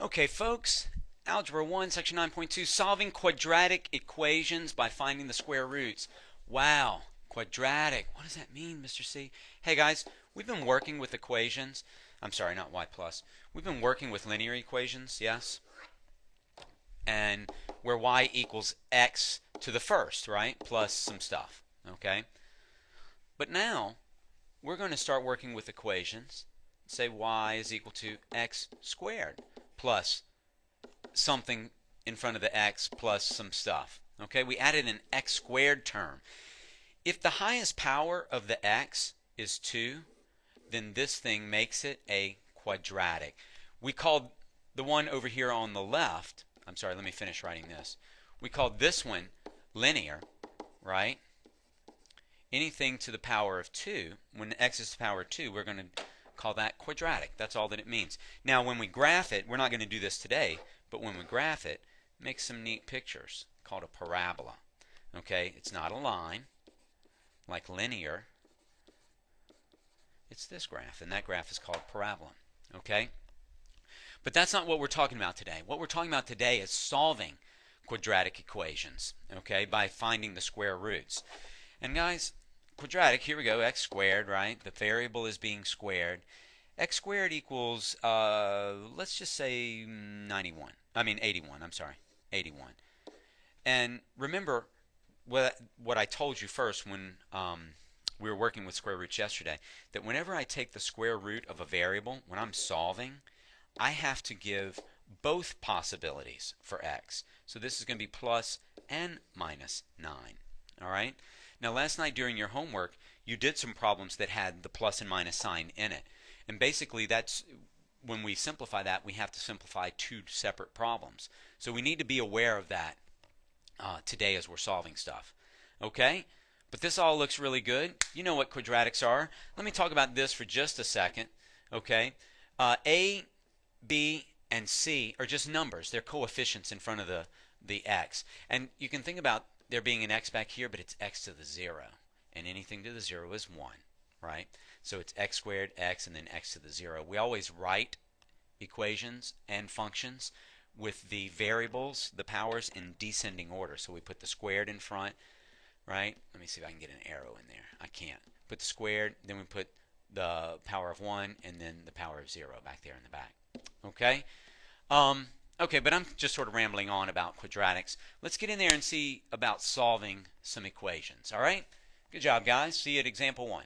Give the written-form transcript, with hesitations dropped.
Okay, folks, Algebra 1, Section 9.2, solving quadratic equations by finding the square roots. Wow, quadratic. What does that mean, Mr. C? Hey, guys, we've been working with equations. I'm sorry, not y plus. We've been working with linear equations, yes? And where y equals x to the first, right? Plus some stuff, okay? But now, we're going to start working with equations. Say y is equal to x squared plus something in front of the x plus some stuff. Okay, we added an x squared term. If the highest power of the x is 2, then this thing makes it a quadratic. We called the one over here on the left, I'm sorry, let me finish writing this. We called this one linear, right? Anything to the power of 2, when x is to the power of 2, we're going to call that quadratic. That's all that it means. Now, when we graph it, we're not going to do this today, but when we graph it, make some neat pictures called a parabola. Okay, it's not a line like linear. It's this graph, and that graph is called parabola. Okay? But that's not what we're talking about today. What we're talking about today is solving quadratic equations, okay, by finding the square roots. And guys, quadratic, here we go, x squared, right? The variable is being squared. X squared equals, let's just say 81, I'm sorry, 81. And remember what I told you first when we were working with square roots yesterday, that whenever I take the square root of a variable, when I'm solving, I have to give both possibilities for x. So this is going to be plus and minus 9. All right? Now, last night during your homework, you did some problems that had the plus and minus sign in it. And basically, that's when we simplify that, we have to simplify two separate problems. So we need to be aware of that today as we're solving stuff. Okay? But this all looks really good. You know what quadratics are. Let me talk about this for just a second. Okay? A, B, and C are just numbers. They're coefficients in front of the x. And you can think about there being an x back here, but it's x to the 0. And anything to the 0 is 1, right? So it's x squared, x, and then x to the 0. We always write equations and functions with the variables, the powers, in descending order. So we put the squared in front, right? Let me see if I can get an arrow in there. I can't. Put the squared, then we put the power of 1, and then the power of 0 back there in the back. Okay? Okay, but I'm just sort of rambling on about quadratics. Let's get in there and see about solving some equations. All right? Good job, guys. See you at example 1.